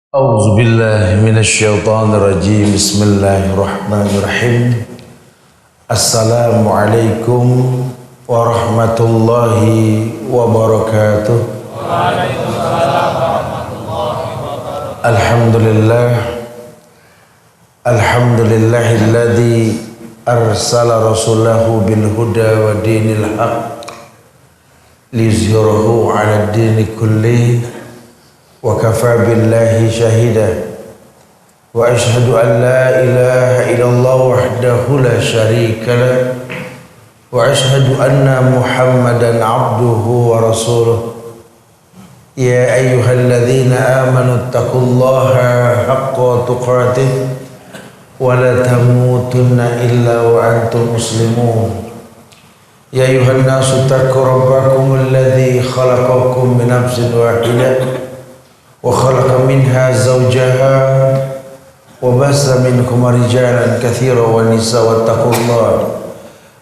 A'udzu billahi minasyaitonir rajim. Bismillahirrahmanirrahim. Assalamualaikum warahmatullahi wabarakatuh. Waalaikumsalam warahmatullahi wabarakatuh. Alhamdulillah. Alhamdulillahilladzi arsala rasulahu bil huda wa dinil haqq liyuzhirahu 'ala ad-dini kullihi wa kafa billahi shahida wa ashhadu an la ilaha illallah wahdahu la syarika lah wa ashhadu anna muhammadan abduhu wa rasuluh. Ya ayyuhalladzina amanu taqullaha haqqa tuqatih wa la tamutunna illa wa antum muslimun. Ya ayyuhan nasu taqu rabbakum alladzi khalaqakum min nafsin wahidah wa khalaqa minha zawjaha wa bassa minkum rijalan katsiran wa nisaa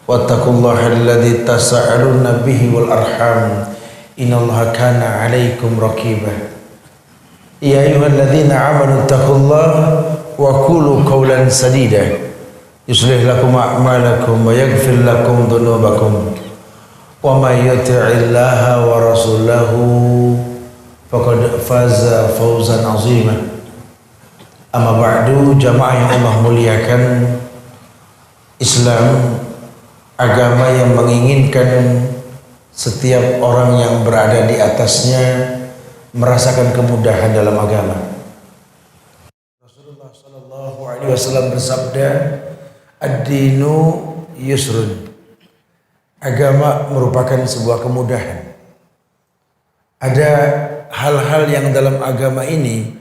wattaqullaha alladzi tasaaluna bihi wal arham innallaha kana 'alaikum raqiba. Ya ayyuhalladzina amanu taqullaha wa qulu qawlan sadida yuslih lakum a'malakum wa yaghfir lakum dhunubakum wa may yuti'illaha wa rasulahu faqad faza fawzan azima. Amma ba'du, jamaah yang Allah muliakan, Islam agama yang menginginkan setiap orang yang berada di atasnya merasakan kemudahan dalam agama. Rasulullah sallallahu alaihi wasallam bersabda, ad-dinu yusrun. Agama merupakan sebuah kemudahan. Ada hal-hal yang dalam agama ini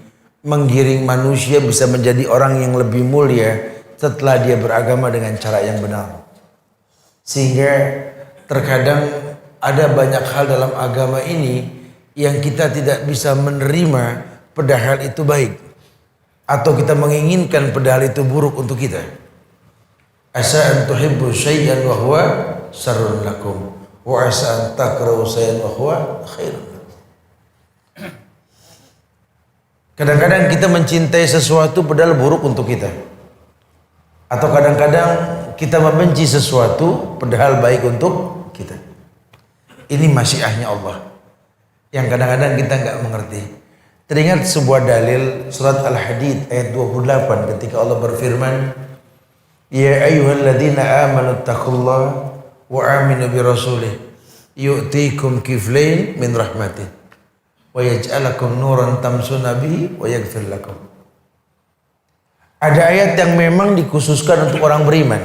menggiring manusia bisa menjadi orang yang lebih mulia setelah dia beragama dengan cara yang benar. Sehingga terkadang ada banyak hal dalam agama ini yang kita tidak bisa menerima padahal itu baik, atau kita menginginkan padahal itu buruk untuk kita. Asa an tuhibbu syai'an wa huwa syarrun lakum wa asa an takrahu syai'an wa huwa khairun. Kadang-kadang kita mencintai sesuatu padahal buruk untuk kita. Atau kadang-kadang kita membenci sesuatu padahal baik untuk kita. Ini masyiahnya Allah yang kadang-kadang kita nggak mengerti. Teringat sebuah dalil surat Al-Hadid ayat 28 ketika Allah berfirman, Ya ayyuhalladzina amanu taqullaha wa aminu bi rasulih yu'tikum kiflain min rahmatih wa yaj'alakum nuran tamsuna bihi wa yaghfir lakum. Ada ayat yang memang dikhususkan untuk orang beriman.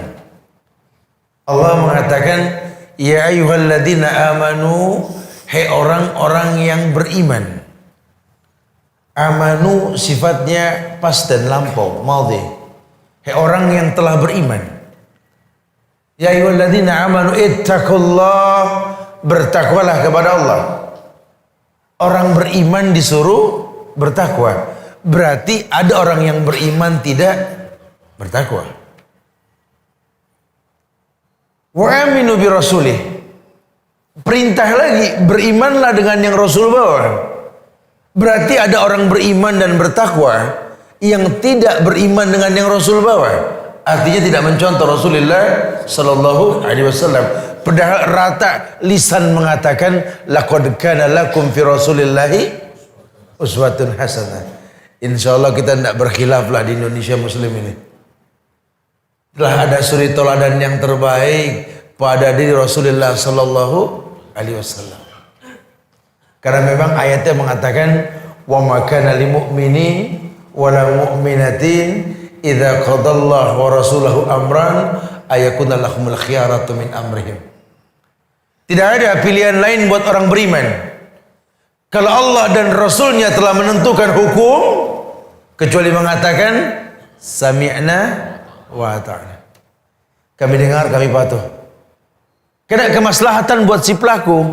Allah mengatakan, Ya ayyuhalladzina amanu, hai orang-orang yang beriman. Amanu sifatnya past dan lampau, madhi. Hai orang yang telah beriman. Ya ayyuhalladzina amanu ittaqullah, bertakwalah kepada Allah. Orang beriman disuruh bertakwa. Berarti ada orang yang beriman tidak bertakwa. Wa aminu bi rasulih. Perintah lagi, berimanlah dengan yang Rasul bawa. Berarti ada orang beriman dan bertakwa yang tidak beriman dengan yang Rasul bawa. Artinya tidak mencontoh Rasulullah sallallahu alaihi wasallam. Padahal rata lisan mengatakan laqad kana lakum fi rasulillahi uswatun hasanah. Insyaallah kita tidak berkhilaf lah di Indonesia Muslim ini. Telah ada suri teladan yang terbaik pada diri Rasulullah sallallahu alaihi wasallam. Karena memang ayatnya mengatakan wa ma kana lil mu'minin wala mu'minatin idza qadallahu wa rasuluhu amran ayakuna lahumul khiyaratu min amrihim. Tidak ada pilihan lain buat orang beriman. Kalau Allah dan Rasulnya telah menentukan hukum, kecuali mengatakan sami'na wa ata'na. Kami dengar, kami patuh. Karena kemaslahatan buat si pelaku,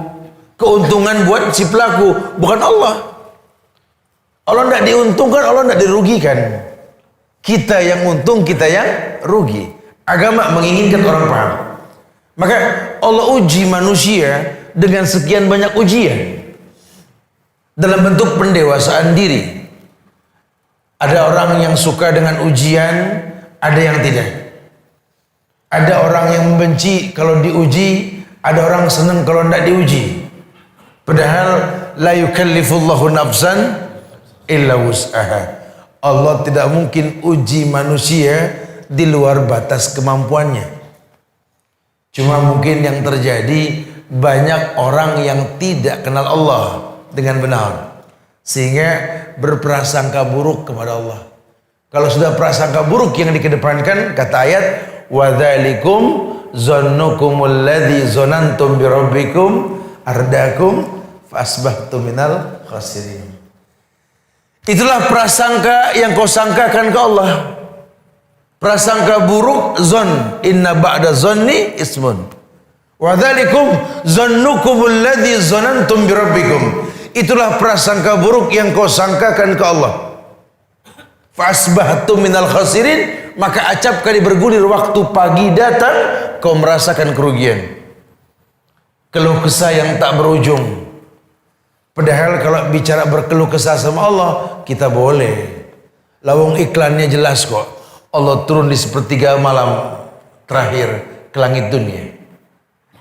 keuntungan buat si pelaku, bukan Allah. Allah tidak diuntungkan, Allah tidak dirugikan. Kita yang untung, kita yang rugi. Agama menginginkan orang paham. Maka Allah uji manusia dengan sekian banyak ujian dalam bentuk pendewasaan diri. Ada orang yang suka dengan ujian, ada yang tidak. Ada orang yang membenci kalau diuji, ada orang senang kalau tidak diuji. Padahal la yukallifullahu nafsan illa wus'aha. Allah tidak mungkin uji manusia di luar batas kemampuannya. Cuma mungkin yang terjadi banyak orang yang tidak kenal Allah dengan benar, sehingga berprasangka buruk kepada Allah. Kalau sudah prasangka buruk yang dikedepankan, kata ayat, wa dzalikum zannukumul ladzi zanantum bi rabbikum ardakum fasbahtum minal khasirin. Itulah prasangka yang kau sangkakan ke Allah. Prasangka buruk, zon, inna ba'da zonni ismun. Wa dzalikum zannukumul ladzi zanantum bi rabbikum. Itulah prasangka buruk yang kau sangkakan ke Allah. Fasbahtum minal khasirin, maka acap kali bergulir waktu pagi datang kau merasakan kerugian. Keluh kesah yang tak berujung. Padahal kalau bicara berkeluh kesah sama Allah, kita boleh. Lawang iklannya jelas kok. Allah turun di sepertiga malam terakhir ke langit dunia.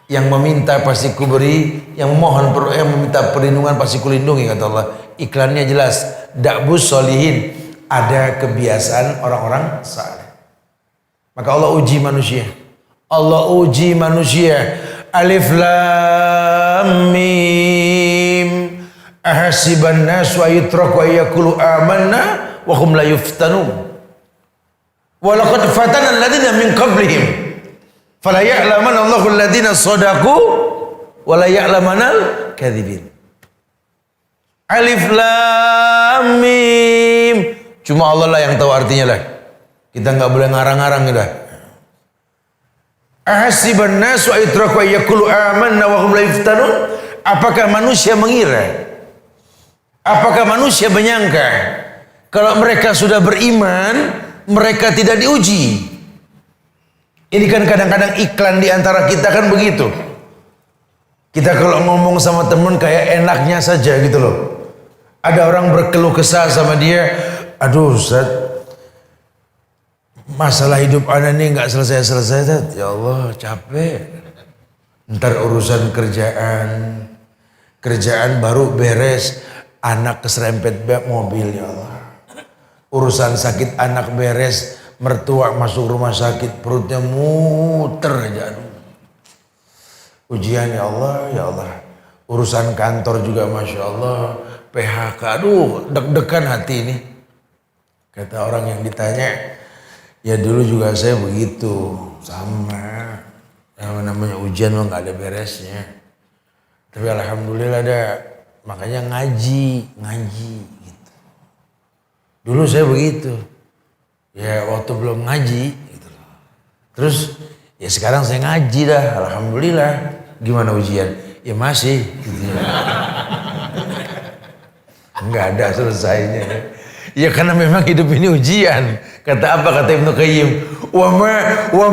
Yang meminta pasti kuberi, yang memohon, yang meminta perlindungan pasti kulindungi, kata Allah. Iklannya jelas. Da'bus solihin, ada kebiasaan orang-orang saleh. Maka Allah uji manusia. Allah uji manusia. Alif lam mim. Ahasiban nasu ayutraku ayyakulu amanna wa hum la yuftanun. Walaqad fatana alladziina min qablihim fala ya'lamanna Allahu alladziina shadaqu wa la ya'lamanal kadzibin. Alif lam mim. Cuma Allah lah yang tahu artinya lah. Kita enggak boleh ngarang-ngarang dah. Ahasiban nasu ayutraku ayyakulu amanna wa hum la yuftanun. Apakah manusia mengira? Apakah manusia menyangka kalau mereka sudah beriman, mereka tidak diuji? Ini kan kadang-kadang iklan di antara kita kan begitu. Kita kalau ngomong sama teman kayak enaknya saja gitu loh. Ada orang berkeluh kesah sama dia, aduh Ustaz, masalah hidup ana nih nggak selesai-selesai Ustaz. Ya Allah capek. Ntar urusan kerjaan baru beres. Anak keserempet mobil, ya Allah. Urusan sakit anak beres, mertua masuk rumah sakit, perutnya muter aja. Aduh. Ujian ya Allah, ya Allah. Urusan kantor juga Masya Allah, PHK, aduh deg-degan hati ini. Kata orang yang ditanya, ya dulu juga saya begitu, sama. Yang namanya ujian mah gak ada beresnya. Tapi alhamdulillah ada. Makanya ngaji gitu. Dulu saya begitu. Ya waktu belum ngaji gitu. Terus ya sekarang saya ngaji dah, alhamdulillah. Gimana ujian? Ya masih gitu ya. Enggak ada selesainya. Ya karena memang hidup ini ujian. Kata apa kata Ibnu Qayyim? Wa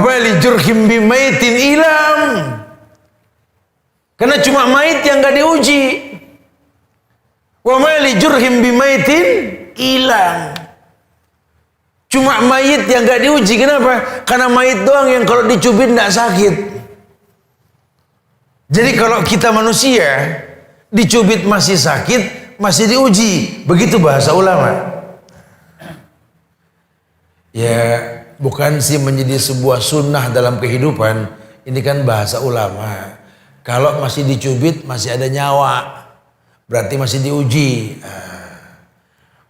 ma li jurhim bi maitin ilam. Karena cuma mayit yang enggak diuji. Wa ma li jurhim bimaitin hilang. Cuma mayit yang gak diuji. Kenapa? Karena mayit doang yang kalau dicubit gak sakit. Jadi kalau kita manusia dicubit masih sakit, masih diuji. Begitu bahasa ulama. Ya bukan sih menjadi sebuah sunnah dalam kehidupan. Ini kan bahasa ulama. Kalau masih dicubit masih ada nyawa, berarti masih diuji.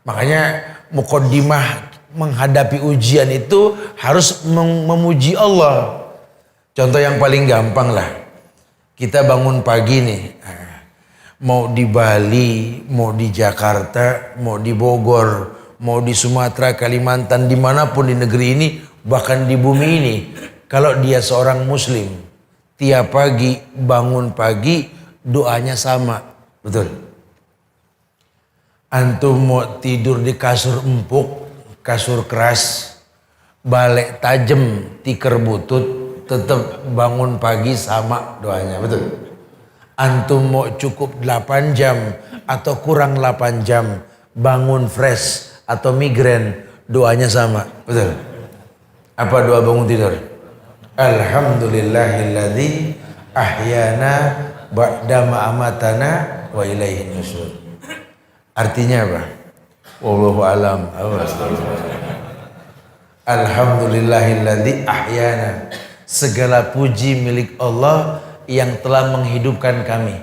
Makanya muqaddimah menghadapi ujian itu harus memuji Allah. Contoh yang paling gampang lah. Kita bangun pagi nih. Mau di Bali, mau di Jakarta, mau di Bogor, mau di Sumatera, Kalimantan, dimanapun di negeri ini, bahkan di bumi ini. Kalau dia seorang muslim, tiap pagi bangun pagi doanya sama. Betul. Antum mau tidur di kasur empuk, kasur keras, balik tajam, tikar butut, tetap bangun pagi sama doanya, betul. Antum mau cukup 8 jam atau kurang 8 jam, bangun fresh, atau migrain, doanya sama. Betul. Apa doa bangun tidur? Alhamdulillahilladzi ahyana ba'dama amatana wa ilaihin nusyur. Artinya apa? Wallahu alam. Alhamdulillahilladzi ahyana. Segala puji milik Allah yang telah menghidupkan kami.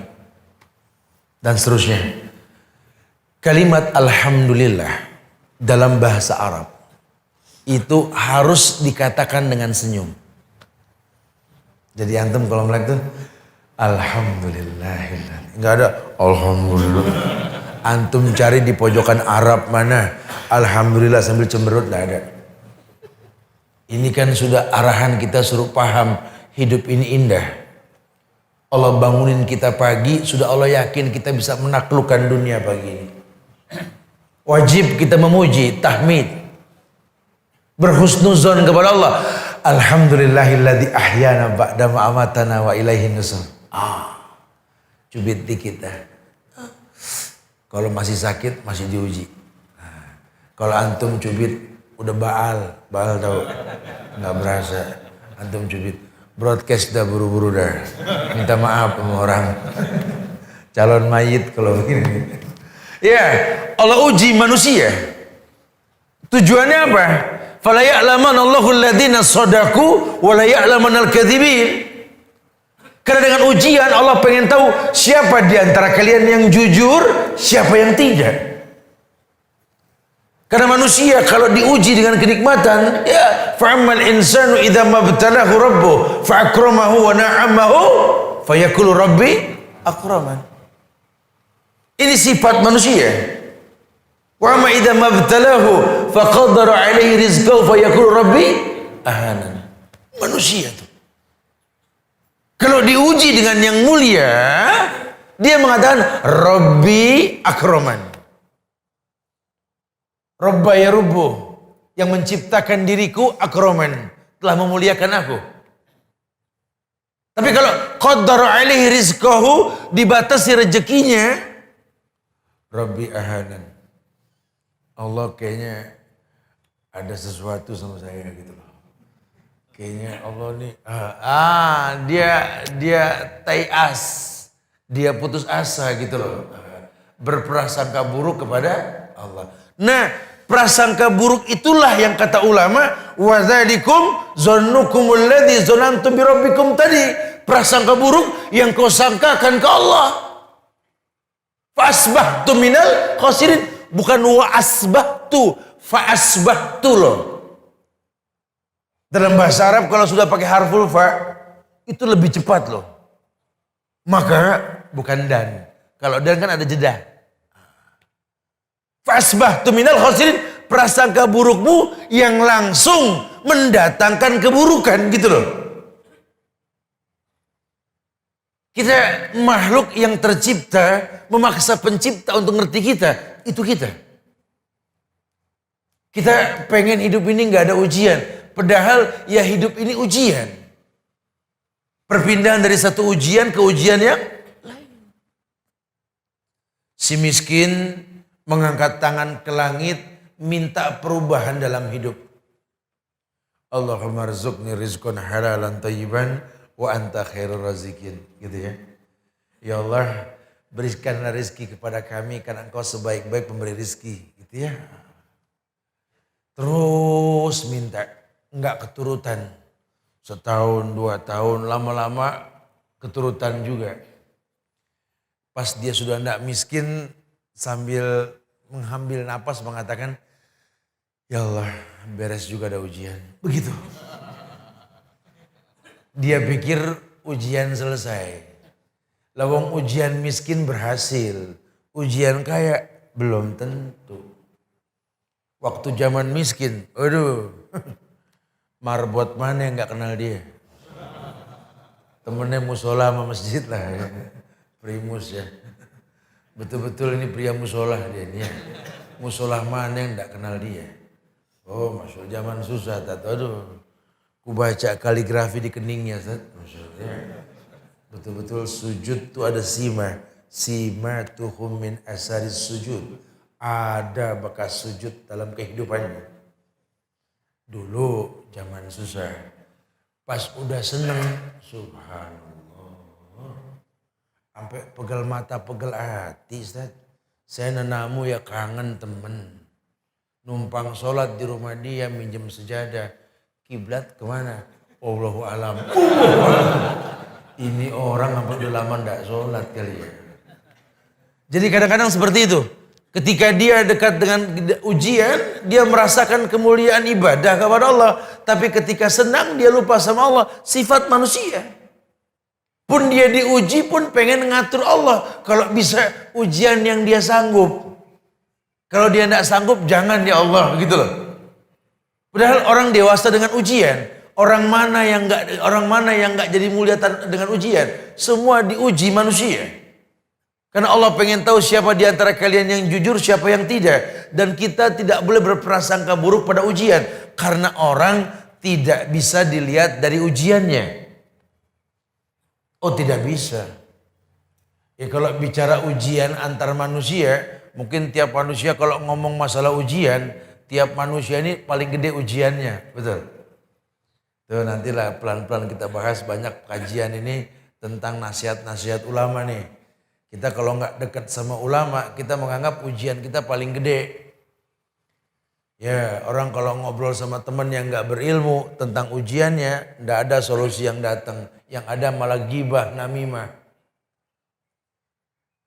Dan seterusnya. Kalimat alhamdulillah dalam bahasa Arab itu harus dikatakan dengan senyum. Jadi antum kalau melek tuh alhamdulillahilladzi. Enggak ada alhamdulillah. Antum cari di pojokan Arab mana alhamdulillah sambil cemberut, enggak ada. Ini kan sudah arahan kita suruh paham hidup ini indah. Allah bangunin kita pagi, sudah Allah yakin kita bisa menaklukkan dunia pagi ini. Wajib kita memuji, tahmid, berhusnuzon kepada Allah. Alhamdulillahilladzi ahyana ba'da ma amatana wa ilaihin nusyur. Cubit dikit dah. Kalau masih sakit masih diuji. Kalau antum cubit udah baal tahu, nggak berasa. Antum cubit, broadcast dah buru-buru dah, minta maaf sama orang, calon mayit kalau begini. Ya, Allah uji manusia. Tujuannya apa? Fala ya'laman Allahu alladziina shadaqu wa la ya'laman al-kadzibin. Karena dengan ujian Allah pengen tahu siapa di antara kalian yang jujur, siapa yang tidak. Karena manusia kalau diuji dengan kenikmatan, ya fa'ammal insanu idza mabtalahu rabbuh fa'akramahu wa na'amahu fayaqulu rabbi akraman. Ini sifat manusia. Wa amma idza mabtalahu faqadara 'alaihi rizqahu fayaqulu rabbi ahanan. Manusia itu kalau diuji dengan yang mulia, dia mengatakan rabbi akraman. Rabba ya Rabbu, yang menciptakan diriku akroman, telah memuliakan aku. Tapi kalau qaddara alaihi rizqahu, dibatasi rezekinya, Rabbi ahanan. Allah kayaknya ada sesuatu sama saya gitu loh. Kayaknya Allah nih, dia tayas, dia putus asa gitu loh. Berprasangka buruk kepada Allah. Nah, prasangka buruk itulah yang kata ulama wadzalikum zannukumul ladzi zanantum bi rabbikum tadi. Prasangka buruk yang kau sangkakan ke Allah. Fa asbahtu minal khasirin, bukan wa asbahtu, fa asbahtu loh. Dalam bahasa Arab kalau sudah pakai harful fa itu lebih cepat loh. Maka bukan dan. Kalau dan kan ada jeda. Fasbahtu minal khasirin, prasangka burukmu yang langsung mendatangkan keburukan gitu loh. Kita makhluk yang tercipta memaksa pencipta untuk ngerti kita, itu kita. Kita pengen hidup ini nggak ada ujian, padahal ya hidup ini ujian. Perpindahan dari satu ujian ke ujian yang lain. Si miskin mengangkat tangan ke langit, minta perubahan dalam hidup. Allahumma rizqni rizqan halalan thayyiban wa anta khairur razikin. Gitu ya. Ya Allah, berikanlah rezeki kepada kami karena Engkau sebaik-baik pemberi rezeki. Gitu ya. Terus minta, enggak keturutan. Setahun, 2 tahun, lama-lama keturutan juga. Pas dia sudah enggak miskin, sambil mengambil napas mengatakan, ya Allah, beres juga ada ujian. Begitu. Dia pikir ujian selesai. Lawang ujian miskin berhasil. Ujian kaya belum tentu. Waktu zaman miskin, aduh, marbot mana yang gak kenal dia. Temennya musola sama masjid lah ya. Primus ya. Betul-betul ini pria musola dia nih ya. Musola mana yang gak kenal dia. Oh masuk zaman susah tat. Aduh, ku baca kaligrafi di keningnya tat. Maksudnya betul-betul sujud tuh ada sima. Sima tuhum min asaris sujud. ada bekas sujud dalam kehidupannya. Dulu zaman susah, pas udah seneng, subhanallah, sampai pegal mata pegal hati. Ustaz, saya nenamu ya kangen temen, numpang sholat di rumah dia, minjem sejadah, kiblat kemana? Allahu alam. Ini orang sampai udah lama ndak sholat kali ya. Jadi kadang-kadang seperti itu. Ketika dia dekat dengan ujian, dia merasakan kemuliaan ibadah kepada Allah. Tapi ketika senang, dia lupa sama Allah. Sifat manusia. Pun dia diuji pun pengen ngatur Allah. Kalau bisa ujian yang dia sanggup. Kalau dia tidak sanggup, jangan ya Allah. Gitu loh. Padahal orang dewasa dengan ujian. Orang mana yang nggak jadi mulia dengan ujian. Semua diuji manusia. Karena Allah pengen tahu siapa di antara kalian yang jujur, siapa yang tidak. Dan kita tidak boleh berprasangka buruk pada ujian. Karena orang tidak bisa dilihat dari ujiannya. Oh, tidak bisa. Ya kalau bicara ujian antar manusia, mungkin tiap manusia kalau ngomong masalah ujian, tiap manusia ini paling gede ujiannya. Betul. Tuh nantilah pelan-pelan kita bahas banyak kajian ini tentang nasihat-nasihat ulama nih. Kita kalau nggak dekat sama ulama, kita menganggap ujian kita paling gede. Ya, orang kalau ngobrol sama teman yang nggak berilmu tentang ujiannya, nggak ada solusi yang datang. Yang ada malah gibah, namimah.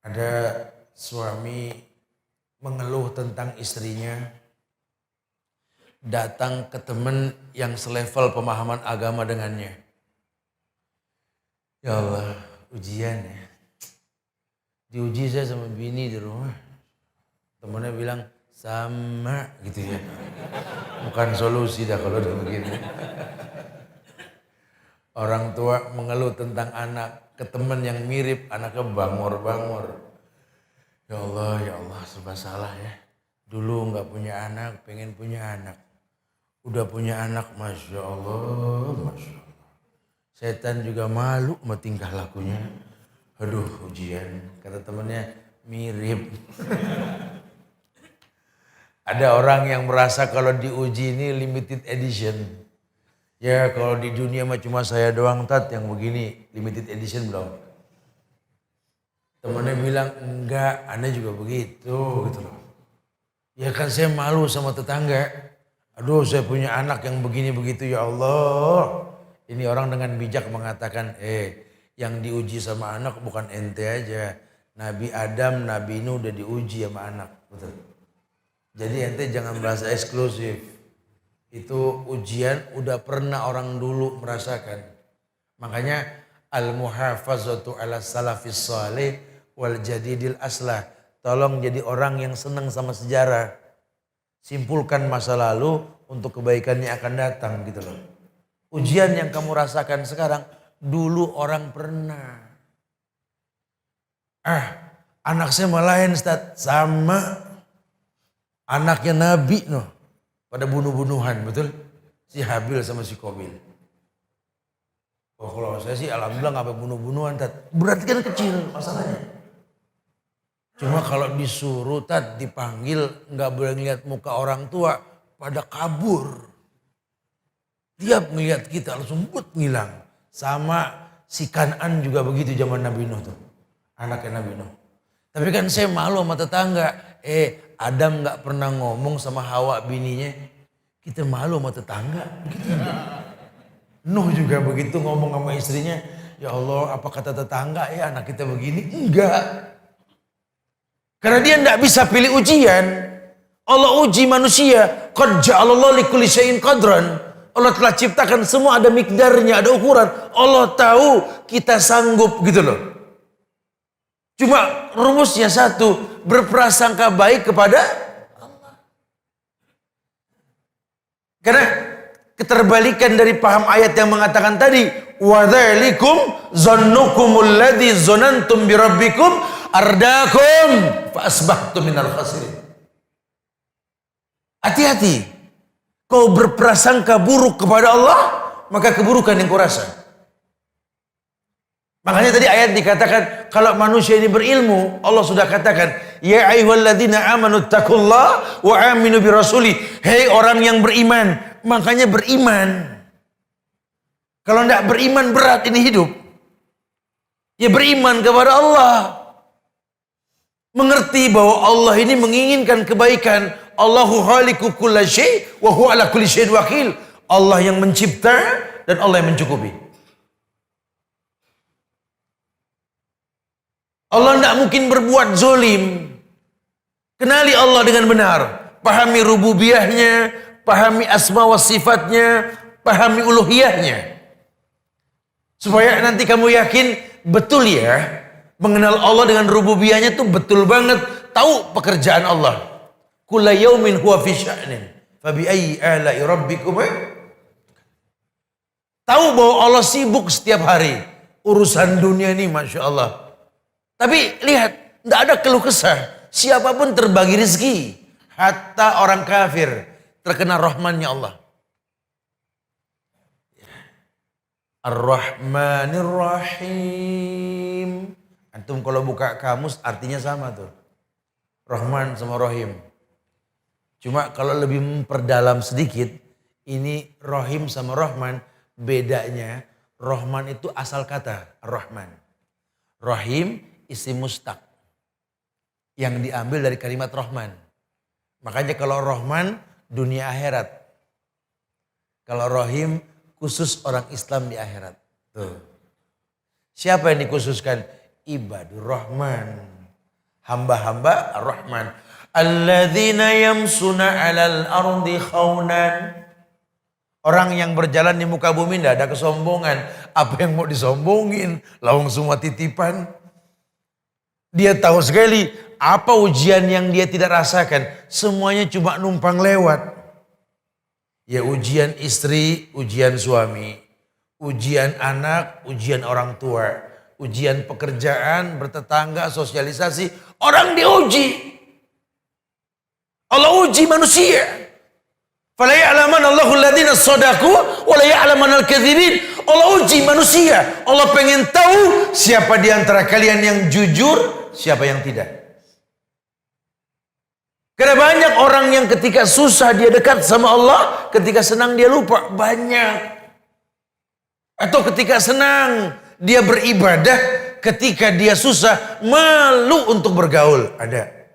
Ada suami mengeluh tentang istrinya, datang ke teman yang selevel pemahaman agama dengannya. Ya Allah, ujian ya. Diuji saya sama bini di rumah. Temennya bilang sama gitu ya. Bukan solusi dah kalau udah begini. Orang tua mengeluh tentang anak ke teman yang mirip, anaknya bangor-bangor. Ya Allah serba salah ya. Dulu nggak punya anak, pengen punya anak. Udah punya anak, Masya Allah, Masya Allah. Setan juga malu sama tingkah lakunya. Aduh ujian, kata temennya mirip. Ada orang yang merasa kalau diuji ini limited edition. Ya kalau di dunia mah cuma saya doang tat yang begini, limited edition belum. Temennya bilang enggak, Anda juga begitu gitu loh. Ya kan saya malu sama tetangga. Aduh saya punya anak yang begini begitu ya Allah. Ini orang dengan bijak mengatakan yang diuji sama anak bukan ente aja. Nabi Adam, Nabi Nuh udah diuji sama anak. Betul. Jadi ente jangan merasa eksklusif. Itu ujian udah pernah orang dulu merasakan. Makanya al-muhafazatu ala salafis salih wal jadidil aslah. Tolong jadi orang yang senang sama sejarah. Simpulkan masa lalu untuk kebaikan yang akan datang gitu loh. Ujian yang kamu rasakan sekarang dulu orang pernah. Anak saya malah lain Ustaz. Sama anaknya Nabi noh. Pada bunuh-bunuhan betul. Si Habil sama si Qabil. Oh kalau saya sih alhamdulillah gak sampai bunuh-bunuhan Ustaz. Berarti kan kecil masalahnya. Cuma kalau disuruh Ustaz dipanggil gak boleh ngeliat muka orang tua pada kabur. Tiap ngeliat kita langsung ngilang. Sama si Kan'an juga begitu zaman Nabi Nuh tuh. Anaknya Nabi Nuh. Tapi kan saya malu sama tetangga. Adam gak pernah ngomong sama Hawa bininya. Kita malu sama tetangga. Begitu. Nuh juga begitu ngomong sama istrinya. Ya Allah apa kata tetangga ya anak kita begini. Enggak. Karena dia gak bisa pilih ujian. Allah uji manusia. Qad ja'alallahu likulli syai'in qadran. Allah telah ciptakan semua ada mikdarnya, ada ukuran. Allah tahu kita sanggup gitu loh. Cuma rumusnya satu, berprasangka baik kepada Allah. Karena keterbalikan dari paham ayat yang mengatakan tadi, wa dzalikum zannukumul ladzi zanantum bi rabbikum ardakum fa asbahtum minal khasirin. Hati-hati. Kau berprasangka buruk kepada Allah, maka keburukan yang kau rasa. Makanya tadi ayat dikatakan kalau manusia ini berilmu, Allah sudah katakan, ya ayyuhalladzina amanu taqullaha wa aminu birasuli. Hei orang yang beriman, makanya beriman. Kalau tidak beriman berat ini hidup. Ya beriman kepada Allah. Mengerti bahwa Allah ini menginginkan kebaikan. Allahu khaliqu kulla syai' wa huwa ala kulli syai'in wakil. Allah yang mencipta dan Allah yang mencukupi. Allah tidak mungkin berbuat zolim. Kenali Allah dengan benar. Pahami rububiyahnya, pahami asma wa sifatnya, pahami uluhiyahnya. Supaya nanti kamu yakin betul ya, mengenal Allah dengan rububiyahnya tuh betul banget. Tahu pekerjaan Allah. Kulla yaumin huwa fi sya'nin. Fabi ayyi ala'i rabbikum. Tahu bahwa Allah sibuk setiap hari. Urusan dunia ini Masya Allah. Tapi lihat, tidak ada keluh kesah. Siapapun terbagi rezeki. Hatta orang kafir terkena rahmannya Allah. Ar-Rahmanir Rahim. Antum kalau buka kamus artinya sama tuh. Rahman sama Rahim. Cuma kalau lebih memperdalam sedikit, ini Rahim sama Rahman bedanya. Rahman itu asal kata Rahman. Rahim isim mustaq yang diambil dari kalimat Rahman. Makanya kalau Rahman dunia akhirat. Kalau Rahim khusus orang Islam di akhirat. Tuh. Siapa yang dikhususkan? Ibadur Rahman. Hamba-hamba Ar-Rahman. Alladzina yamsuna 'alal ardi khaunan. Orang yang berjalan di muka bumi tidak ada kesombongan. Apa yang mau disombongin? Lawang semua titipan. Dia tahu sekali apa ujian yang dia tidak rasakan. Semuanya cuma numpang lewat. Ya ujian istri, ujian suami. Ujian anak, ujian orang tua. Ujian pekerjaan, bertetangga, sosialisasi. Orang diuji. Allah uji manusia. Fala ya'laman Allahu alladziina shadaqu wa la ya'laman al-kadzibin. Allah uji manusia. Allah pengen tahu siapa di antara kalian yang jujur, siapa yang tidak. Karena banyak orang yang ketika susah dia dekat sama Allah, ketika senang dia lupa. Banyak. Atau ketika senang dia beribadah, ketika dia susah malu untuk bergaul. Ada.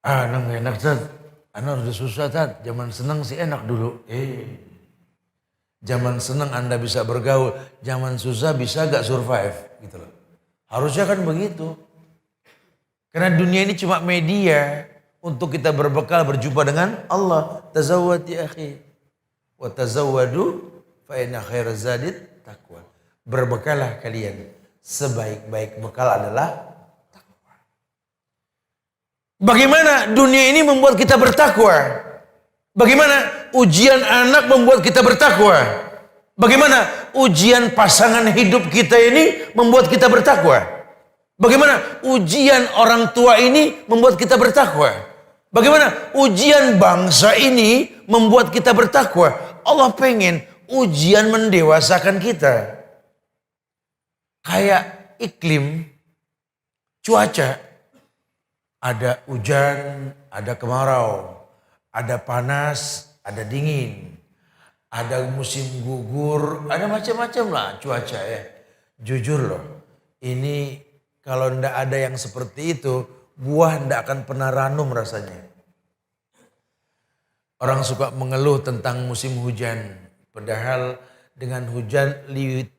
Nang enak Tad. Anak udah susah Tad. Zaman senang sih enak dulu. Zaman senang Anda bisa bergaul. Zaman susah bisa gak survive. Gitu loh. Harusnya kan begitu. Karena dunia ini cuma media untuk kita berbekal berjumpa dengan Allah. Tazawwad ya akhi. Wa tazawwadu fa inna khairaz zadid taqwa. Berbekalah kalian. Sebaik-baik bekal adalah takwa. Bagaimana dunia ini membuat kita bertakwa? Bagaimana ujian anak membuat kita bertakwa? Bagaimana ujian pasangan hidup kita ini membuat kita bertakwa? Bagaimana ujian orang tua ini membuat kita bertakwa? Bagaimana ujian bangsa ini membuat kita bertakwa? Allah pengen ujian mendewasakan kita. Kayak iklim, cuaca. Ada hujan, ada kemarau, ada panas, ada dingin. Ada musim gugur, ada macam-macam lah cuaca ya. Jujur loh, ini kalau ndak ada yang seperti itu, buah ndak akan pernah ranum rasanya. Orang suka mengeluh tentang musim hujan. Padahal dengan hujan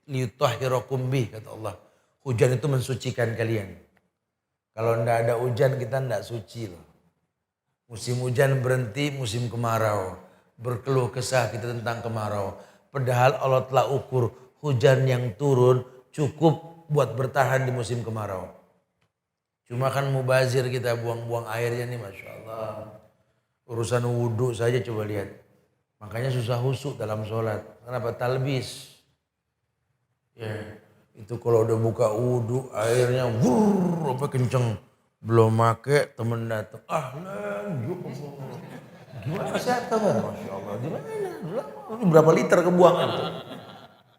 liyutahhirakum bih kata Allah. Hujan itu mensucikan kalian. Kalau ndak ada hujan kita ndak suci loh. Musim hujan berhenti, musim kemarau. Berkeluh kesah kita tentang kemarau. Padahal Allah telah ukur hujan yang turun cukup buat bertahan di musim kemarau. Cuma kan mubazir kita buang-buang airnya nih Masya Allah. Urusan wudhu saja coba lihat. Makanya susah husuk dalam sholat. Kenapa? Talbis. Ya, itu kalau udah buka wudhu airnya wurr, apa kenceng. Belum make temen datang. Ahlan, gimana sehat kabar? Masya Allah, gimana? Ini berapa liter kebuangan tuh?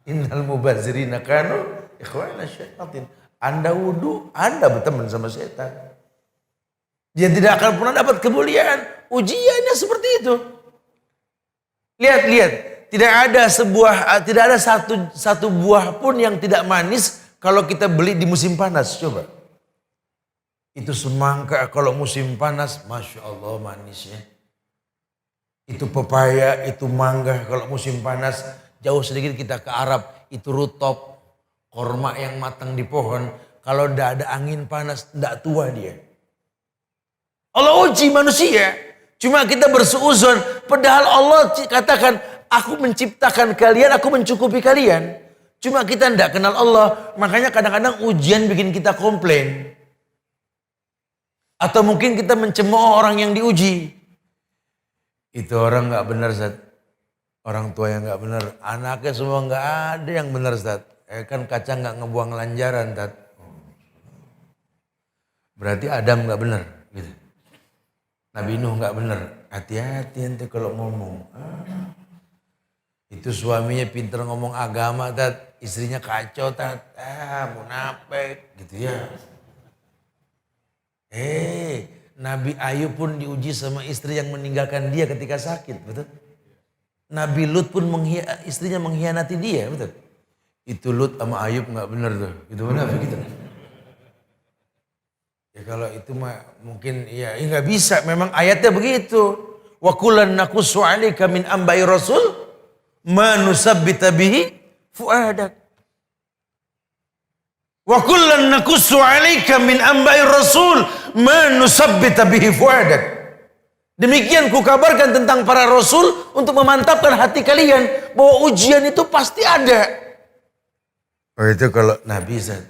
Innal mubazirina kanu ikhwana syayatin. Anda wudu, Anda berteman sama setan. Dia tidak akan pernah dapat kemuliaan. Ujiannya seperti itu. Lihat, tidak ada satu buah pun yang tidak manis kalau kita beli di musim panas. Coba. Itu semangka kalau musim panas, masya Allah manisnya. Itu pepaya, itu mangga kalau musim panas. Jauh sedikit kita ke Arab, itu rutop, korma yang matang di pohon. Kalau tidak ada angin panas, tidak tua dia. Allah uji manusia. Cuma kita bersuuzon. Padahal Allah katakan, aku menciptakan kalian, aku mencukupi kalian. Cuma kita tidak kenal Allah. Makanya kadang-kadang ujian bikin kita komplain. Atau mungkin kita mencemooh orang yang diuji. Itu orang gak benar, Ustaz. Orang tua yang gak benar. Anaknya semua gak ada yang benar, Ustaz. Kan kacang gak ngebuang lanjaran, Ustaz. Berarti Adam gak benar. Gitu. Nabi Nuh gak benar. Hati-hati nanti kalau ngomong. Itu suaminya pinter ngomong agama, Tat. Istrinya kacau, Tat. Munafik. Gitu ya. Nabi Ayub pun diuji sama istri yang meninggalkan dia ketika sakit. Betul? Nabi Lut pun istrinya mengkhianati dia. Betul? Itu Lut sama Ayub gak benar tuh. Itu munafik gitu. Ya kalau itu mah mungkin ya nggak bisa. Memang ayatnya begitu. Wa kullan naqussu 'alaika min ambai rasul ma nusabbita bihi fuadak. Wa kullan naqussu 'alaika min ambai rasul ma nusabbita bihi fuadak. Demikian kukabarkan tentang para rasul untuk memantapkan hati kalian bahwa ujian itu pasti ada. Oh itu kalau Nabi Zat.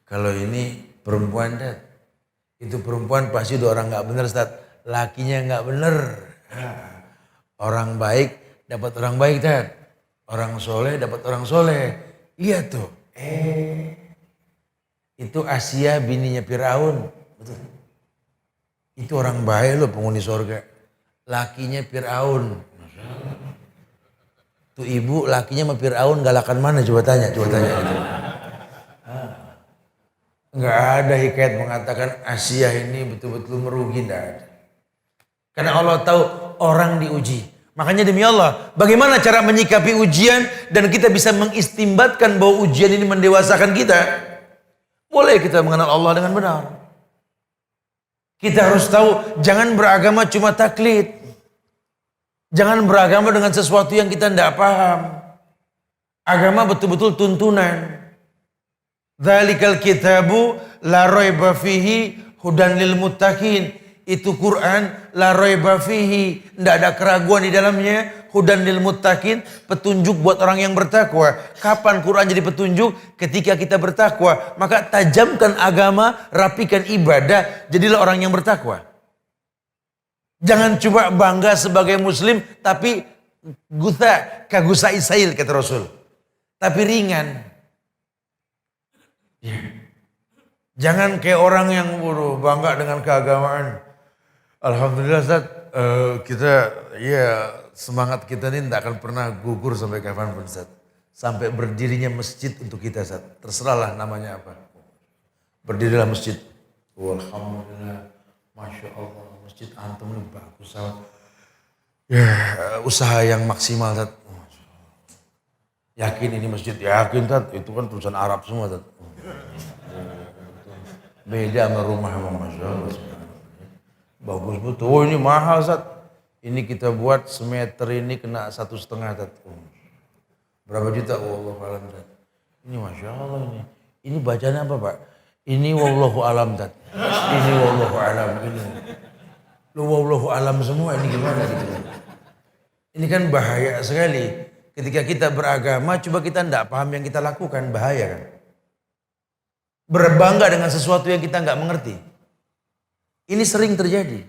Kalau ini perempuan Zat. Itu perempuan pasti udah orang gak benar, Ustaz. Lakinya gak benar. Orang baik dapat orang baik, Ustaz. Orang soleh dapat orang soleh. Lihat tuh. Itu Asia bininya Firaun. Betul. Itu orang baik loh, penghuni surga. Lakinya Firaun. Tuh ibu lakinya sama Firaun galakan mana? Coba tanya gitu. Enggak ada hikayat mengatakan Asia ini betul-betul merugi, enggak ada. Karena Allah tahu orang diuji. Makanya demi Allah, bagaimana cara menyikapi ujian dan kita bisa mengistimbatkan bahwa ujian ini mendewasakan kita? Boleh kita mengenal Allah dengan benar. Kita harus tahu jangan beragama cuma taklid. Jangan beragama dengan sesuatu yang kita tidak paham. Agama betul-betul tuntunan. Dzalikal kitabu la raiba fihi hudan lil muttaqin. Itu Quran la raiba fihi, tidak ada keraguan di dalamnya, hudan lil muttaqin, petunjuk buat orang yang bertakwa. Kapan Quran jadi petunjuk? Ketika kita bertakwa. Maka tajamkan agama, rapikan ibadah, jadilah orang yang bertakwa. Jangan coba bangga sebagai muslim tapi kagusa isail kata Rasul. Tapi ringan. Jangan kayak orang yang bangga dengan keagamaan. Alhamdulillah Ustaz, kita ya semangat kita ini tidak akan pernah gugur sampai kapanpun Ustaz. Sampai berdirinya masjid untuk kita Ustaz. Terserahlah namanya apa. Berdirilah masjid. Alhamdulillah, Masya Allah, masjid antum ini bagus Ustaz. Ya usaha yang maksimal Ustaz. Yakin ini masjid, yakin Ustaz. Itu kan tulisan Arab semua Ustaz. Beda sama rumah Masya Allah. Bagus betul. Oh ini mahal Ustaz. Ini kita buat semeter ini kena 1,5 Ustaz. Berapa juta? Wallahu alam Ustaz. Ini Masya Allah ini. Ini bacanya apa Pak? Ini wallahu alam Ustaz. Ini wallahu alam. Ini. Lu wallahu alam semua ini gimana gitu. Ini kan bahaya sekali. Ketika kita beragama coba kita tidak paham yang kita lakukan. Bahaya kan. Berbangga dengan sesuatu yang kita nggak mengerti. Ini sering terjadi.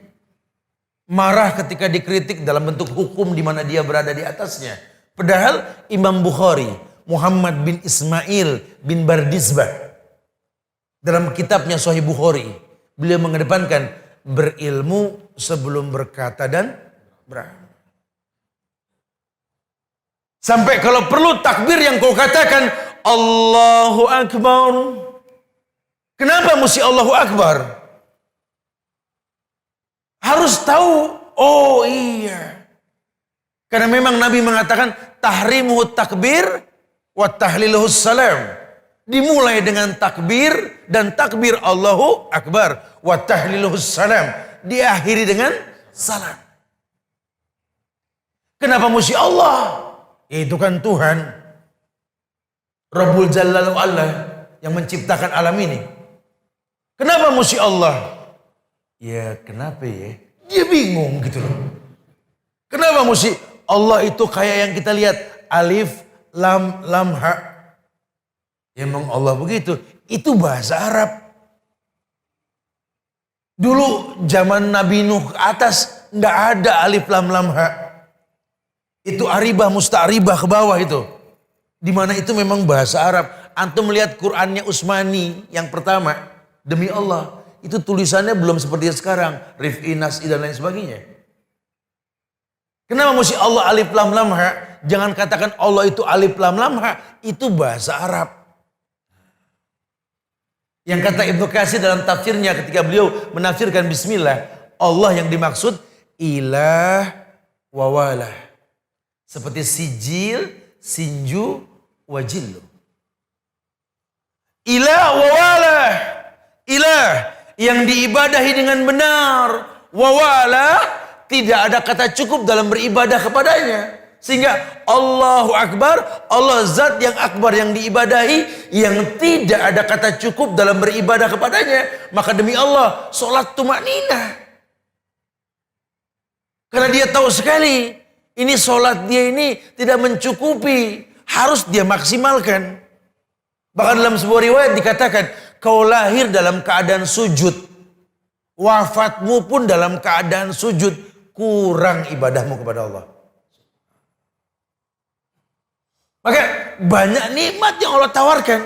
Marah ketika dikritik dalam bentuk hukum di mana dia berada di atasnya. Padahal Imam Bukhari, Muhammad bin Ismail bin Bardizbah, dalam kitabnya Sahih Bukhari, beliau mengedepankan berilmu sebelum berkata dan beramal. Sampai kalau perlu takbir yang kau katakan Allahu Akbar. Kenapa mesti Allahu Akbar? Harus tahu, oh iya. Karena memang Nabi mengatakan tahrimuhu takbir wa tahliluhu salam. Dimulai dengan takbir dan takbir Allahu Akbar wa tahliluhu salam. Diakhiri dengan salam. Kenapa mesti Allah? Itu kan Tuhan. Rabbul Jalla wa Ala yang menciptakan alam ini. Kenapa mesti Allah? Ya kenapa ya? Dia bingung gitu loh. Kenapa mesti Allah itu kayak yang kita lihat alif, lam, lam, ha. Ya memang Allah begitu. Itu bahasa Arab. Dulu zaman Nabi Nuh ke atas nggak ada alif, lam, lam, ha. Itu aribah, musta'ribah ke bawah itu. Dimana itu memang bahasa Arab. Antum melihat Qur'annya Utsmani yang pertama. Demi Allah, itu tulisannya belum seperti sekarang. Rif'i, Nas'i dan lain sebagainya. Kenapa mesti Allah alif lam lam ha? Jangan katakan Allah itu alif lam lam ha. Itu bahasa Arab. Yang kata Ibnu Katsir dalam tafsirnya ketika beliau menafsirkan Bismillah. Allah yang dimaksud ilah wa walah. Seperti sijil, sinju, wajillu. Ilah wa walah. Ilah yang diibadahi dengan benar, wawala tidak ada kata cukup dalam beribadah kepadanya. Sehingga Allahu Akbar, Allah zat yang akbar yang diibadahi, yang tidak ada kata cukup dalam beribadah kepadanya. Maka demi Allah, sholat tumakninah. Karena dia tahu sekali, ini sholat dia ini tidak mencukupi, harus dia maksimalkan. Bahkan dalam sebuah riwayat dikatakan, kau lahir dalam keadaan sujud, wafatmu pun dalam keadaan sujud, kurang ibadahmu kepada Allah. Maka banyak nikmat yang Allah tawarkan.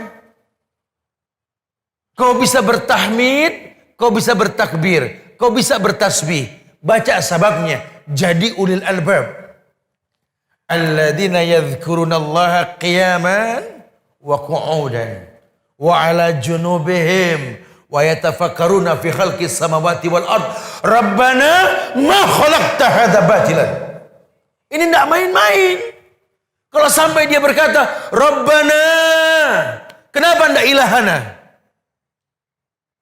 Kau bisa bertahmid, kau bisa bertakbir, kau bisa bertasbih. Baca sababnya, jadi ulil albab. Alladzina yadhkurunallaha qiyaman wa qu'udan wa ala junubihim wa yatafakkaruna fi khalqis samawati wal ard rabbana ma khalaqta hadza batilan. Ini enggak main-main. Kalau sampai dia berkata Rabbana, kenapa enggak ilahana?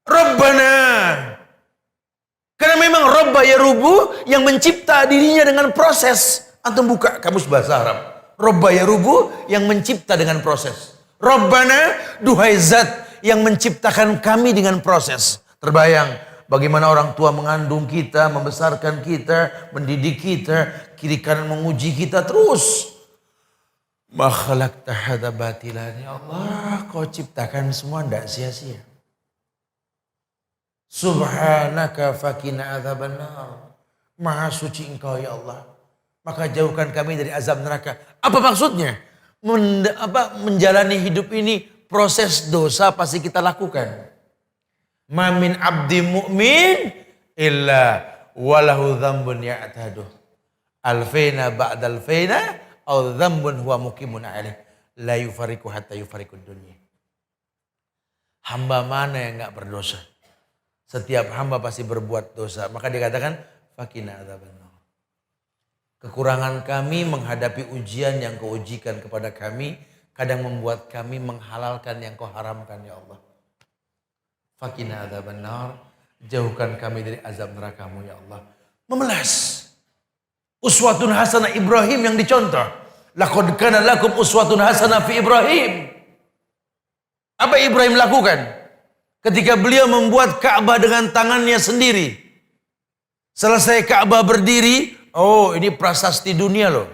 Rabbana, karena memang Rabba yarubu yang mencipta dirinya dengan proses. Antum buka kamus bahasa Arab, Rabba yarubu yang mencipta dengan proses. Rabbana, duhai zat yang menciptakan kami dengan proses. Terbayang bagaimana orang tua mengandung kita, membesarkan kita, mendidik kita, kiri kanan menguji kita terus. Ma khalaqta hadza batilan, ya Allah, kau ciptakan semua tidak sia-sia. Subhanaka fakina adzabannar. Maha suci engkau ya Allah, maka jauhkan kami dari azab neraka. Apa maksudnya? Menjalani hidup ini proses dosa pasti kita lakukan. Ma min abdi mu'min illa walahu dzambun ya'taduh. Alfaina ba'dal faina aw dzambun huwa muqimun alaih. La yufariqu hatta yufariqud dunya. Hamba mana yang enggak berdosa? Setiap hamba pasti berbuat dosa. Maka dikatakan fakina adzabannar. Kekurangan kami menghadapi ujian yang kau ujikan kepada kami, kadang membuat kami menghalalkan yang kau haramkan ya Allah. Fakina adzabannar, jauhkan kami dari azab neraka-Mu ya Allah. Memelas. Uswatun hasanah Ibrahim yang dicontoh. Laqad kana lakum uswatun hasanah fi Ibrahim. Apa Ibrahim lakukan? Ketika beliau membuat Ka'bah dengan tangannya sendiri. Selesai Ka'bah berdiri, oh ini prasasti dunia loh.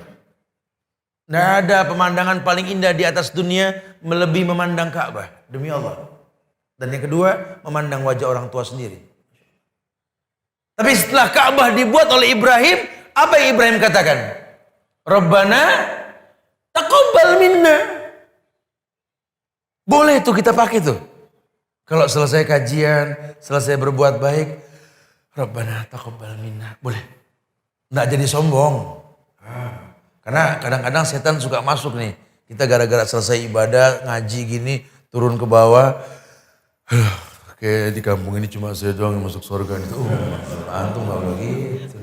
Tidak ada pemandangan paling indah di atas dunia melebihi memandang Ka'bah. Demi Allah. Dan yang kedua, memandang wajah orang tua sendiri. Tapi setelah Ka'bah dibuat oleh Ibrahim, apa yang Ibrahim katakan? Rabbana taqabbal minna. Boleh tuh kita pakai tuh. Kalau selesai kajian, selesai berbuat baik, Rabbana taqabbal minna. Boleh. Nggak jadi sombong. Karena kadang-kadang setan suka masuk nih. Kita gara-gara selesai ibadah, ngaji gini, turun ke bawah. Kayak di kampung ini cuma saya doang yang masuk surga. Antum gak boleh gitu.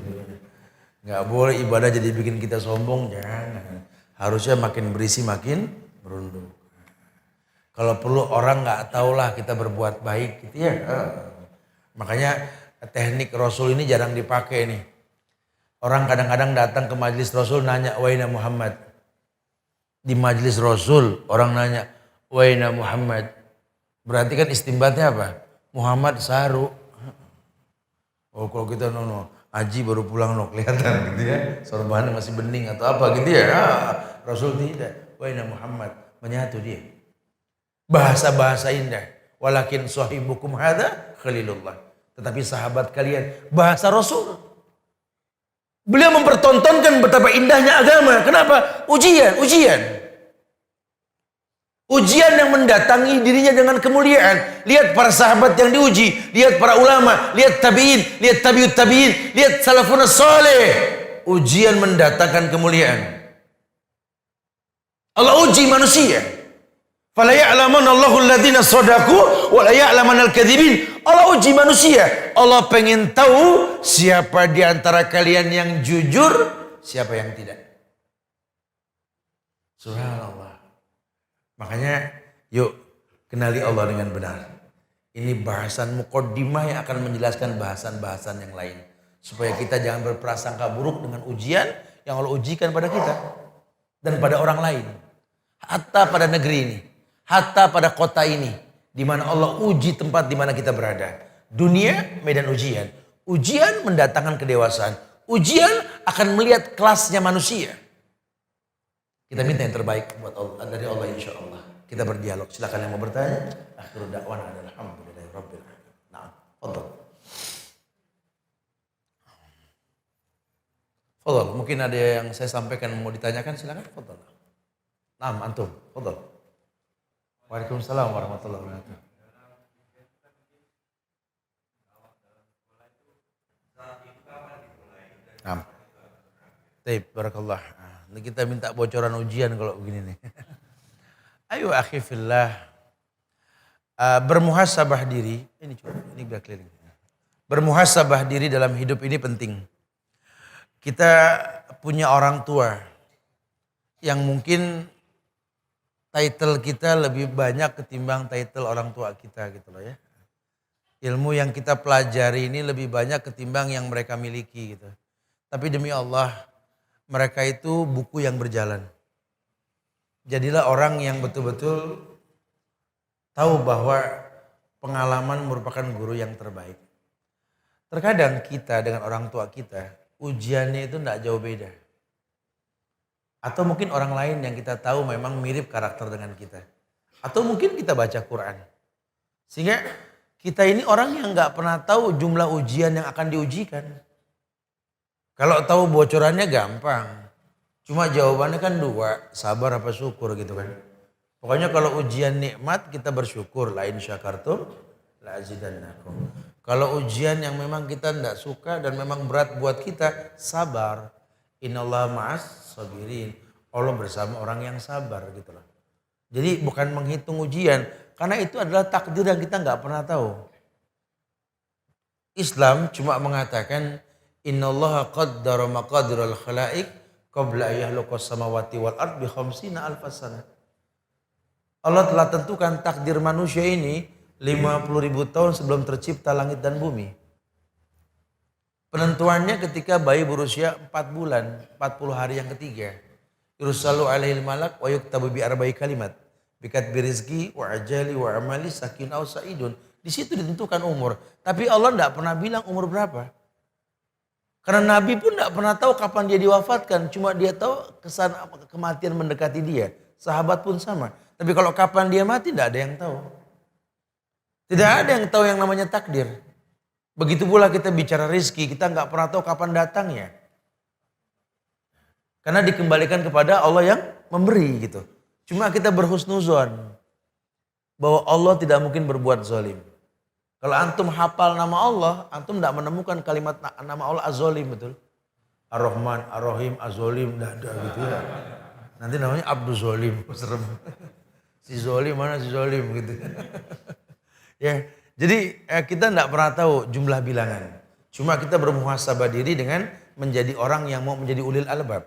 Gak boleh ibadah jadi bikin kita sombong, jangan. Harusnya makin berisi makin merunduk. Kalau perlu orang gak tahulah kita berbuat baik gitu ya. Makanya teknik Rasul ini jarang dipakai nih. Orang kadang-kadang datang ke majelis Rasul nanya, "Waina Muhammad?" Di majelis Rasul orang nanya, "Waina Muhammad?" Berarti kan istimbatnya apa? Muhammad saru. Oh kalau kita Haji baru pulang kelihatan gitu ya. Sorbannya masih bening atau apa gitu ya. Rasul tidak. Waina Muhammad, menyatu dia. Bahasa-bahasa indah. Walakin sahibukum hadza khalilullah. Tetapi sahabat kalian bahasa Rasul. Beliau mempertontonkan betapa indahnya agama. Kenapa? Ujian. Ujian yang mendatangi dirinya dengan kemuliaan. Lihat para sahabat yang diuji. Lihat para ulama. Lihat tabi'in. Lihat tabi'ut tabi'in. Lihat salafun saleh. Ujian mendatangkan kemuliaan. Allah uji manusia. Fala ya'laman Allahu alladhina shadaku wa la ya'laman al-kadzibin. Allah uji manusia. Allah pengen tahu siapa di antara kalian yang jujur, siapa yang tidak. Subhanallah. Makanya yuk kenali Allah dengan benar. Ini bahasan muqaddimah yang akan menjelaskan bahasan-bahasan yang lain. Supaya kita jangan berprasangka buruk dengan ujian yang Allah ujikan pada kita. Dan pada orang lain. Hatta pada negeri ini. Hatta pada kota ini. Di mana Allah uji tempat di mana kita berada. Dunia medan ujian. Ujian mendatangkan kedewasaan. Ujian akan melihat kelasnya manusia. Kita minta yang terbaik buat Allah, dari Allah insya Allah. Kita berdialog. Silakan yang mau bertanya. Akhirul da'wana alhamdulillahirabbil alamin. Nah, fadhal. Fadhal, mungkin ada yang saya sampaikan mau ditanyakan, silakan. Fadhal. Nah, antum, fadhal. Waalaikumsalam warahmatullahi wabarakatuh. Nah, taib, barakallah. Nah, kita minta bocoran ujian kalau begini nih. Ayo akhi fillah. Bermuhasabah diri. Ini biar keliling. Bermuhasabah diri dalam hidup ini penting. Kita punya orang tua yang mungkin title kita lebih banyak ketimbang title orang tua kita gitu loh ya. Ilmu yang kita pelajari ini lebih banyak ketimbang yang mereka miliki gitu. Tapi demi Allah, mereka itu buku yang berjalan. Jadilah orang yang betul-betul tahu bahwa pengalaman merupakan guru yang terbaik. Terkadang kita dengan orang tua kita, ujiannya itu tidak jauh beda. Atau mungkin orang lain yang kita tahu memang mirip karakter dengan kita. Atau mungkin kita baca Quran. Sehingga kita ini orang yang nggak pernah tahu jumlah ujian yang akan diujikan. Kalau tahu bocorannya gampang. Cuma jawabannya kan dua, sabar apa syukur gitu kan. Pokoknya kalau ujian nikmat kita bersyukur, la in syakartum la azidannakum. Kalau ujian yang memang kita tidak suka dan memang berat buat kita, sabar. Innallaha ma'as sabirin. Allah bersama orang yang sabar gitu loh. Jadi bukan menghitung ujian, karena itu adalah takdir yang kita nggak pernah tahu. Islam cuma mengatakan innallaha qaddara maqadiral khalaiq qabla ayyahluqas samawati wal ard bi khamsina alfasana. Allah telah tentukan takdir manusia ini 50.000 tahun sebelum tercipta langit dan bumi. Penentuannya ketika bayi berusia 4 bulan, 40 hari yang ketiga. Yursalu alaihil malak wa yuktabu bi arba'i kalimat. Bikat birizki wa ajali wa amali sakin au sa'idun. Di situ ditentukan umur. Tapi Allah tidak pernah bilang umur berapa. Karena Nabi pun tidak pernah tahu kapan dia diwafatkan. Cuma dia tahu kesan kematian mendekati dia. Sahabat pun sama. Tapi kalau kapan dia mati tidak ada yang tahu. Tidak ada yang tahu yang namanya takdir. Begitu pula kita bicara rezeki, kita nggak pernah tahu kapan datangnya. Karena dikembalikan kepada Allah yang memberi gitu. Cuma kita berhusnuzon bahwa Allah tidak mungkin berbuat zalim. Kalau antum hafal nama Allah, antum tidak menemukan kalimat nama Allah az-zalim betul. Ar-Rahman, Ar-Rahim, Az-Zolim, nggak ada gitu ya. Nanti namanya Abdul Zolim, serem. Si Zolim mana si Zolim gitu. Ya, jadi kita tidak pernah tahu jumlah bilangan. Cuma kita bermuhasabah diri dengan menjadi orang yang mau menjadi ulil albab.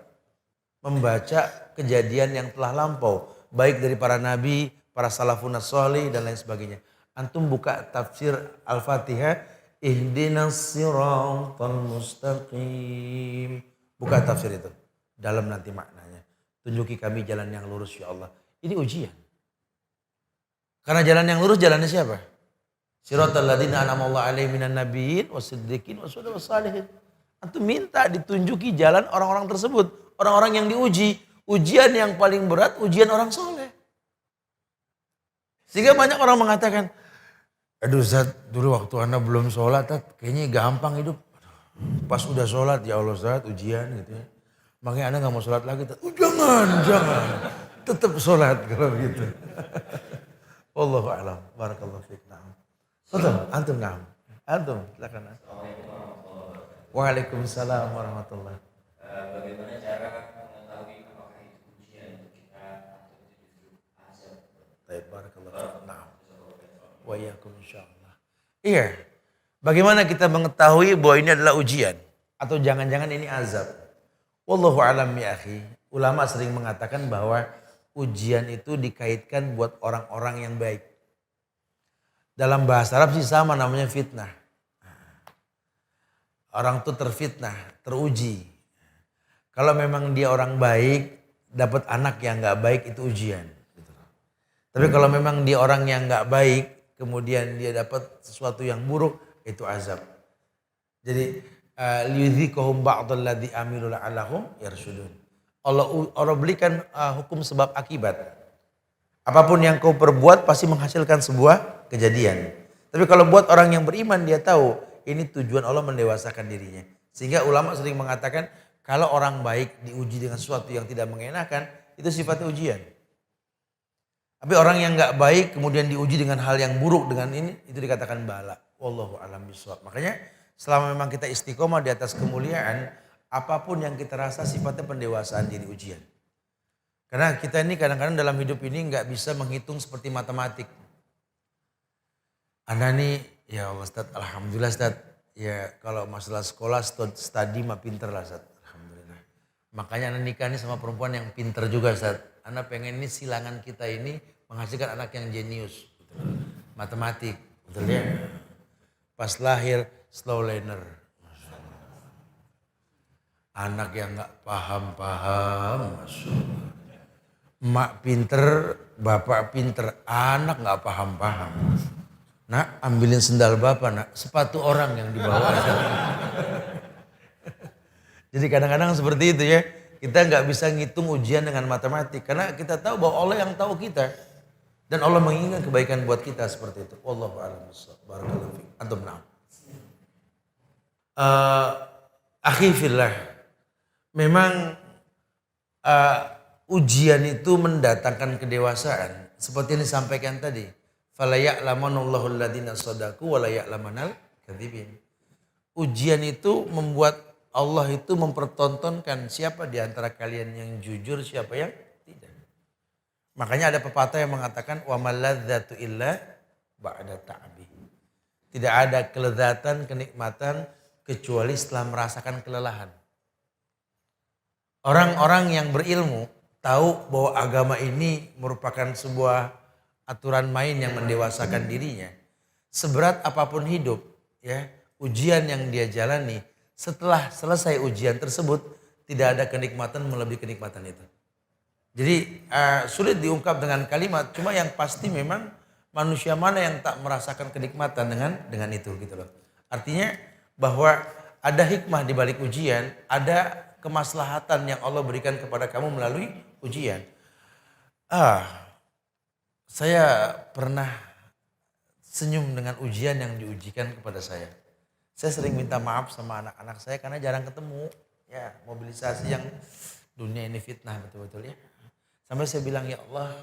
Membaca kejadian yang telah lampau. Baik dari para nabi, para salafun sholih dan lain sebagainya. Antum buka tafsir Al-Fatihah. Ihdinas siratal mustaqim. Buka tafsir itu. Dalam nanti maknanya. Tunjuki kami jalan yang lurus ya Allah. Ini ujian. Karena jalan yang lurus jalannya siapa? Siratal ladzina an'amallahu alaihim minan nabiyyin wasiddiqin wasyuhada'i wassalihin. Antum minta ditunjuki jalan orang-orang tersebut, orang-orang yang diuji. Ujian yang paling berat ujian orang soleh. Sehingga banyak orang mengatakan, aduh Zat, dulu waktu Anda belum sholat, kayaknya gampang hidup. Pas udah sholat, ya Allah Zat, ujian gitu ya. Makanya Anda gak mau sholat lagi. Jangan. Tetap sholat kalau begitu. Wallahu a'lam. Barakallahu fiik. Betul, antum na'am. Antum, silakan. Waalaikumsalam warahmatullahi. Bagaimana cara mengetahui apakah itu ujian untuk kita atau itu justru azab? Baik, barakallahu fiik. Na'am. Wa iyyakum insyaallah. Iya. Bagaimana kita mengetahui bahwa ini adalah ujian atau jangan-jangan ini azab? Wallahu a'lam ya akhi. Ulama sering mengatakan bahwa ujian itu dikaitkan buat orang-orang yang baik. Dalam bahasa Arab sih sama namanya fitnah. Orang tuh terfitnah, teruji. Kalau memang dia orang baik, dapat anak yang nggak baik itu ujian. Tapi kalau memang dia orang yang nggak baik, kemudian dia dapat sesuatu yang buruk, itu azab. Jadi liyudhiqahum ba'dal ladzi amilu la'allahum yarshudun. Allah berikan hukum sebab akibat. Apapun yang kau perbuat pasti menghasilkan sebuah kejadian. Tapi kalau buat orang yang beriman dia tahu ini tujuan Allah mendewasakan dirinya. Sehingga ulama sering mengatakan kalau orang baik diuji dengan sesuatu yang tidak mengenakan itu sifatnya ujian. Tapi orang yang nggak baik kemudian diuji dengan hal yang buruk dengan ini itu dikatakan bala. Wallahu a'lam bishawab. Makanya selama memang kita istiqomah di atas kemuliaan, apapun yang kita rasa sifatnya pendewasaan diri ujian. Karena kita ini kadang-kadang dalam hidup ini nggak bisa menghitung seperti matematik. Anda nih, ya Allah Ustaz, alhamdulillah Ustaz. Ya kalau masalah sekolah, studi mah pinter lah Ustaz. Alhamdulillah. Makanya Anda nikah nih sama perempuan yang pinter juga Ustaz. Anda pengen ini silangan kita ini menghasilkan anak yang jenius. Matematik, betul ya? Pas lahir, slow learner. Anak yang nggak paham-paham, Masya Allah. Mak pinter, bapak pinter, anak nggak paham-paham. Nak, ambilin sendal bapak, nak. Sepatu orang yang dibawa. Jadi kadang-kadang seperti itu ya. Kita nggak bisa ngitung ujian dengan matematik. Karena kita tahu bahwa Allah yang tahu kita. Dan Allah menginginkan kebaikan buat kita seperti itu. Wallahu a'lam bishawab. Barakallahu fiik. Antum na'am. Akhi fillah. Memang ujian itu mendatangkan kedewasaan. Seperti yang disampaikan tadi. Fala ya'lamanallahu alladziina shadaqu wa la ya'lamanal kadzibin. Ujian itu membuat Allah itu mempertontonkan siapa di antara kalian yang jujur, siapa yang tidak. Makanya ada pepatah yang mengatakan wa maladzatu illa ba'da ta'bi. Tidak ada kelezatan, kenikmatan kecuali setelah merasakan kelelahan. Orang-orang yang berilmu tahu bahwa agama ini merupakan sebuah aturan main yang mendewasakan dirinya. Seberat apapun hidup, ya, ujian yang dia jalani, setelah selesai ujian tersebut tidak ada kenikmatan melebihi kenikmatan itu. Jadi sulit diungkap dengan kalimat, cuma yang pasti memang manusia mana yang tak merasakan kenikmatan dengan itu gitu loh. Artinya bahwa ada hikmah di balik ujian, ada kemaslahatan yang Allah berikan kepada kamu melalui ujian. Saya pernah senyum dengan ujian yang diujikan kepada saya. Saya sering minta maaf sama anak-anak saya karena jarang ketemu. Ya, mobilisasi yang dunia ini fitnah betul-betul ya. Sampai saya bilang, ya Allah,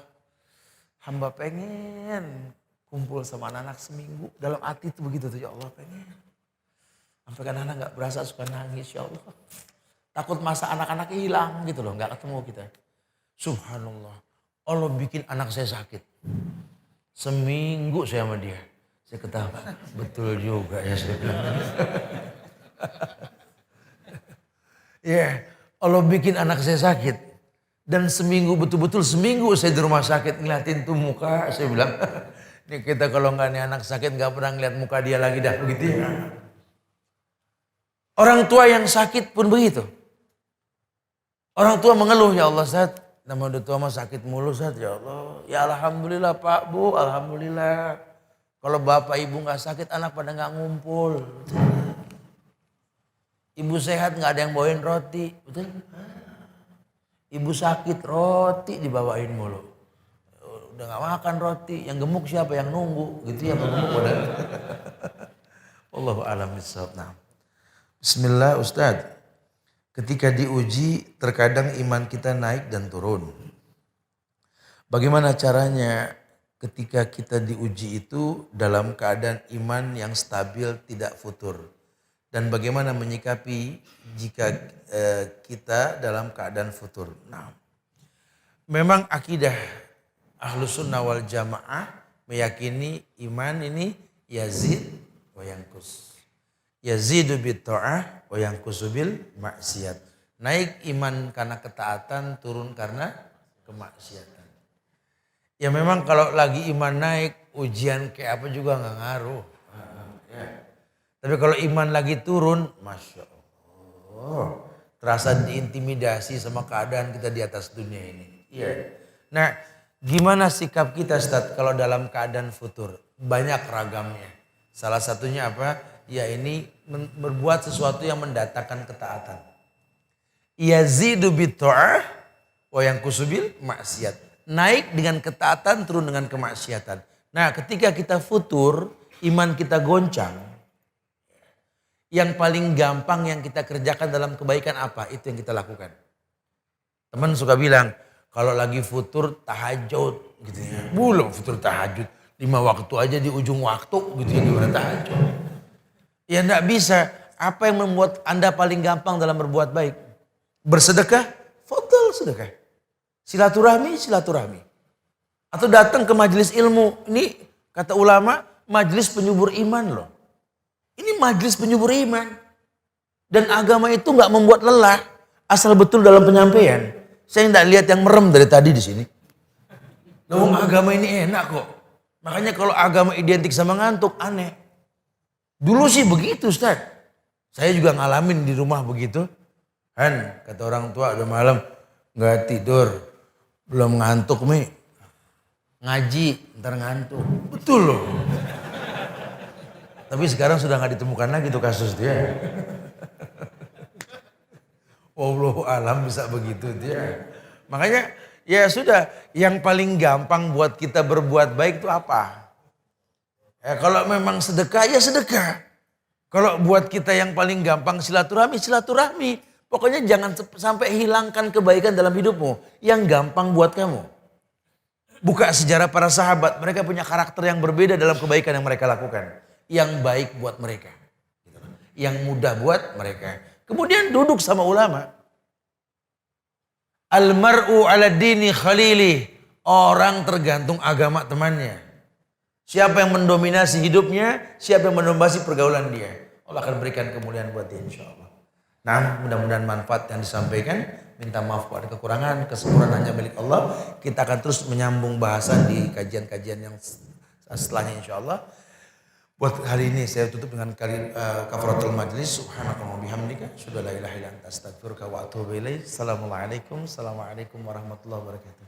hamba pengen kumpul sama anak-anak seminggu. Dalam hati itu begitu tuh, ya Allah pengen. Sampai kan anak gak berasa suka nangis, ya Allah. Takut masa anak-anaknya hilang gitu loh, nggak ketemu kita. Subhanallah, Allah bikin anak saya sakit. Seminggu saya sama dia. Saya ketawa, betul juga ya saya bilang. Ya, Allah bikin anak saya sakit. Dan seminggu, betul-betul seminggu saya di rumah sakit ngeliatin tuh muka. Saya bilang, ini kita kalau nggak nih anak sakit nggak pernah ngeliat muka dia lagi dah begitu ya. Orang tua yang sakit pun begitu. Orang tua mengeluh, ya Allah Ustaz, nama udah tua mah sakit mulu Ustaz, ya Allah. Ya Alhamdulillah Pak, Bu, Alhamdulillah. Kalau bapak ibu nggak sakit, anak pada nggak ngumpul. Ibu sehat nggak ada yang bawain roti, betul? Ibu sakit roti dibawain mulu. Udah nggak makan roti, yang gemuk siapa yang nunggu, gitu ya gemuk udah. Wallahu a'lam bishawab. Nah, Bismillah Ustaz. Ketika diuji terkadang iman kita naik dan turun. Bagaimana caranya ketika kita diuji itu dalam keadaan iman yang stabil tidak futur? Dan bagaimana menyikapi jika kita dalam keadaan futur? Nah, memang akidah Ahlus Sunnah wal Jamaah meyakini iman ini yazid wa yanqus. Yazidu bit ta'ah wa yanqusu bil maksiat. Naik iman karena ketaatan, turun karena kemaksiatan. Ya memang kalau lagi iman naik, ujian kayak apa juga nggak ngaruh. Ya. Tapi kalau iman lagi turun, Masya Allah. Terasa diintimidasi sama keadaan kita di atas dunia ini. Ya. Nah, gimana sikap kita Ustaz kalau dalam keadaan futur? Banyak ragamnya. Salah satunya apa? Ya ini berbuat sesuatu yang mendatangkan ketaatan. Yazidu bitta'ah wa yanqusu bil maksiat. Naik dengan ketaatan, turun dengan kemaksiatan. Nah, ketika kita futur, iman kita goncang. Yang paling gampang yang kita kerjakan dalam kebaikan apa? Itu yang kita lakukan. Teman suka bilang, kalau lagi futur tahajud gitu ya. Belum futur tahajud, 5 waktu aja di ujung waktu gitu ya, gimana tahajud. Ya enggak bisa. Apa yang membuat Anda paling gampang dalam berbuat baik? Bersedekah? Fadhal sedekah. Silaturahmi, silaturahmi. Atau datang ke majelis ilmu. Ini kata ulama, majelis penyubur iman loh. Ini majelis penyubur iman. Dan agama itu enggak membuat lelah. Asal betul dalam penyampaian. Saya enggak lihat yang merem dari tadi di sini. Loh, agama ini enak kok. Makanya kalau agama identik sama ngantuk, aneh. Dulu sih begitu Ustaz. Saya juga ngalamin di rumah begitu. Han, kata orang tua udah malam nggak tidur. Belum ngantuk Mi. Ngaji, ntar ngantuk. Betul loh. Tapi sekarang sudah nggak ditemukan lagi tuh kasus dia. Wallahu alam bisa begitu dia. Makanya ya sudah, yang paling gampang buat kita berbuat baik itu apa? Ya, kalau memang sedekah, ya sedekah. Kalau buat kita yang paling gampang silaturahmi, silaturahmi. Pokoknya jangan sampai hilangkan kebaikan dalam hidupmu. Yang gampang buat kamu. Buka sejarah para sahabat. Mereka punya karakter yang berbeda dalam kebaikan yang mereka lakukan. Yang baik buat mereka. Yang mudah buat mereka. Kemudian duduk sama ulama. Al-mar'u ala dini khalili. Orang tergantung agama temannya. Siapa yang mendominasi hidupnya, siapa yang mendominasi pergaulan dia. Allah akan berikan kemuliaan buat dia insya Allah. Nah, mudah-mudahan manfaat yang disampaikan. Minta maaf kalau ada kekurangan, kesempurnaan hanya milik Allah. Kita akan terus menyambung bahasan di kajian-kajian yang setelahnya insya Allah. Buat hari ini saya tutup dengan kafaratul majlis. Subhanakallahumma bihamdika, asyhadu an la ilaha illa anta, astaghfiruka wa atubu ilaik. Assalamualaikum warahmatullahi wabarakatuh.